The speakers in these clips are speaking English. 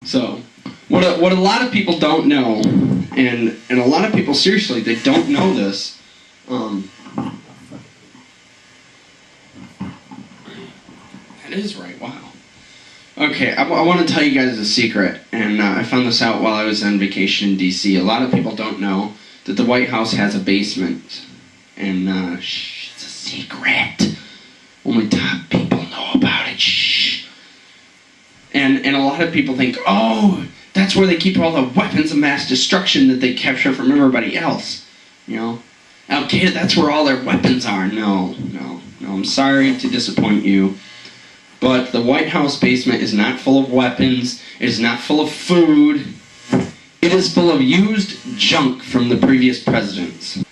So, what a lot of people don't know, and a lot of people, seriously, they don't know this. That is right, wow. Okay, I want to tell you guys a secret, and I found this out while I was on vacation in D.C. A lot of people don't know that the White House has a basement, and it's a secret. Only top people know about it. Shh. And a lot of people think, oh, that's where they keep all the weapons of mass destruction that they capture from everybody else. You know, Al Qaeda, that's where all their weapons are. No. I'm sorry to disappoint you. But the White House basement is not full of weapons. It is not full of food. It is full of used junk from the previous presidents.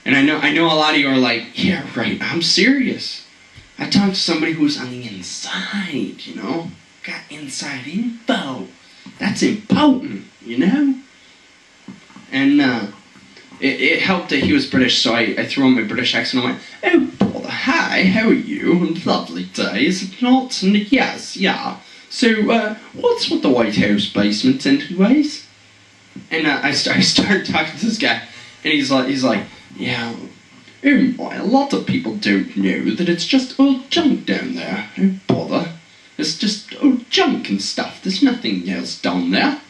And I know a lot of you are like, yeah, right, I'm serious. I talked to somebody who was on the inside, you know? Got inside info. That's important, you know? And it helped that he was British, so I threw on my British accent and I went, oh, brother, hi, how are you? Lovely day, is it not? And yes, yeah. So, what's with the White House basement anyways? And I started talking to this guy, and he's like, yeah, oh boy, a lot of people don't know that it's just old junk down there. Oh, bother. It's just old junk and stuff. There's nothing else down there.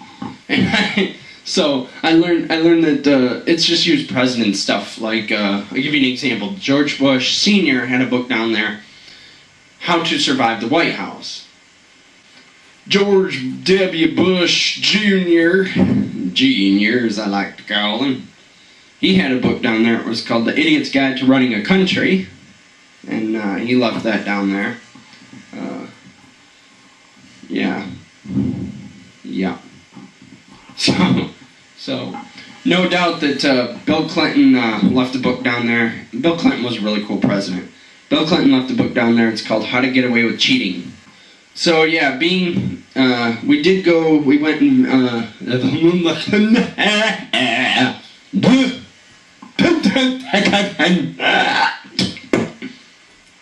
And so I learned that it's just used president stuff. Like, I'll give you an example. George Bush Sr. had a book down there, How to Survive the White House. George W. Bush Jr., as I like to call him, he had a book down there. It was called The Idiot's Guide to Running a Country, and he left that down there. Yeah. So, no doubt that Bill Clinton left a book down there. Bill Clinton was a really cool president. Bill Clinton left a book down there. It's called How to Get Away with Cheating. So yeah, we went and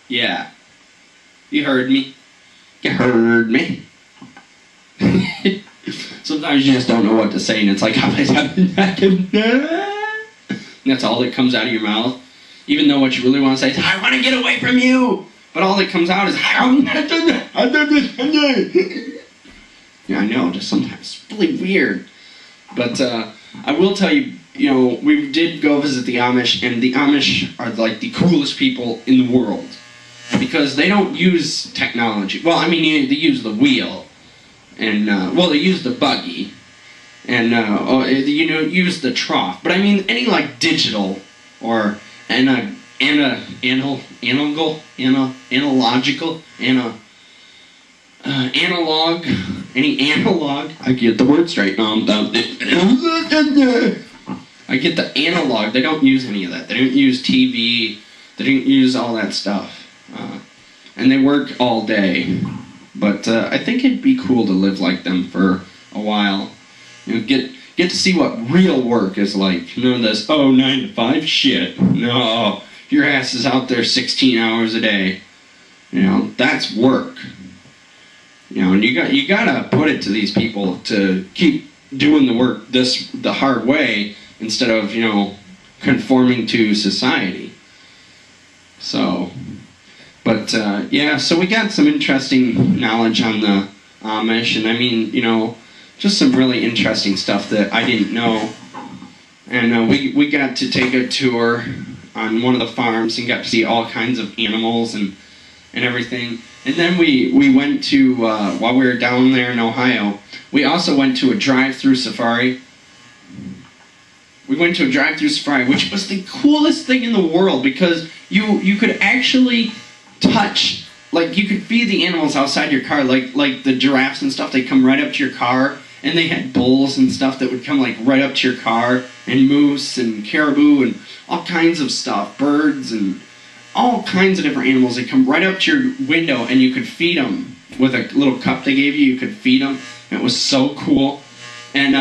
yeah, you heard me. Sometimes you just don't know what to say, and it's like, that's all that comes out of your mouth. Even though what you really want to say is, I want to get away from you! But all that comes out is, yeah, I know, just sometimes it's really weird. But I will tell you, you know, we did go visit the Amish, and the Amish are like the coolest people in the world. Because they don't use technology. Well, I mean, they use the wheel. And, they use the buggy, and, use the trough. But I mean, any, like, digital, or, analogical, any analog, I get the word straight now, I get the analog, they don't use any of that. They don't use TV, they don't use all that stuff. And they work all day. But I think it'd be cool to live like them for a while. You know, get to see what real work is like. You know, this 9 to 5 shit. No, your ass is out there 16 hours a day. You know, that's work. You know, and you gotta put it to these people to keep doing the work the hard way instead of, you know, conforming to society. So. But, so we got some interesting knowledge on the Amish, and I mean, you know, just some really interesting stuff that I didn't know. And we got to take a tour on one of the farms and got to see all kinds of animals and everything. And then we went to, while we were down there in Ohio, we also went to a drive-through safari. We went to a drive-through safari, which was the coolest thing in the world, because you could actually touch, like, you could feed the animals outside your car, like the giraffes and stuff. They come right up to your car, and they had bulls and stuff that would come, like, right up to your car, and moose and caribou and all kinds of stuff, birds and all kinds of different animals. They come right up to your window, and you could feed them with a little cup they gave you. You could feed them. It was so cool. And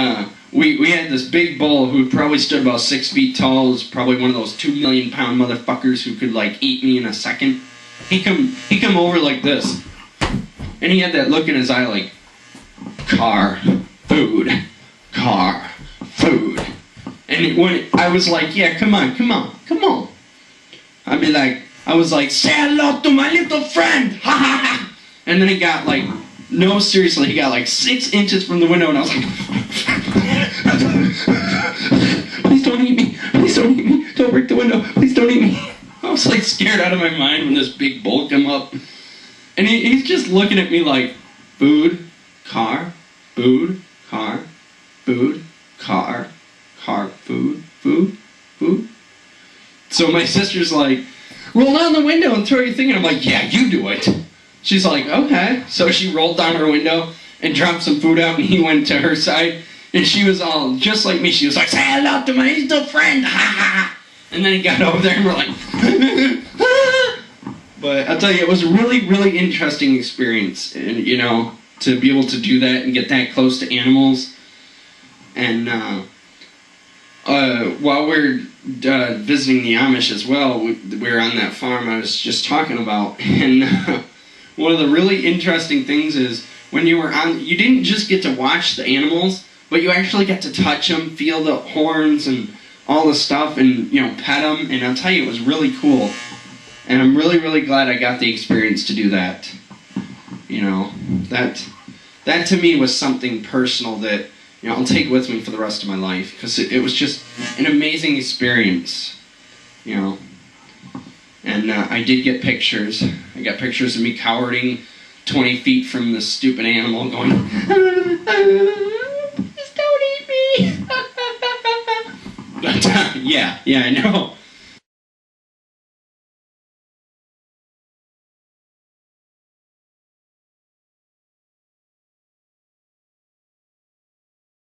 we had this big bull who probably stood about 6 feet tall. It was probably one of those 2 million pound motherfuckers who could, like, eat me in a second. He come over like this, and he had that look in his eye like, car, food, car, food. And when I was like, yeah, come on. I'd be like, I was like, say hello to my little friend, ha ha ha. And then he got like, no, seriously, he got like 6 inches from the window, and I was like, please don't eat me, don't break the window, please don't eat me. I was like scared out of my mind when this big bull come up. And he's just looking at me like, food, car, food, car, food, car, food, food, food. So my sister's like, roll down the window and throw your thing. And I'm like, yeah, you do it. She's like, okay. So she rolled down her window and dropped some food out, and he went to her side. And she was all just like me. She was like, say hello to my little friend, ha ha. And then he got over there and we're like, but I'll tell you, it was a really, really interesting experience. And, you know, to be able to do that and get that close to animals. And while we're visiting the Amish as well, we were on that farm I was just talking about. And one of the really interesting things is when you were on, you didn't just get to watch the animals, but you actually got to touch them, feel the horns and all the stuff, and, you know, pet them. And I'll tell you, it was really cool. And I'm really, really glad I got the experience to do that. You know, that to me was something personal that, you know, I'll take with me for the rest of my life, because it was just an amazing experience, you know. And I did get pictures. I got pictures of me cowering 20 feet from this stupid animal going, please don't eat me. But, yeah, I know.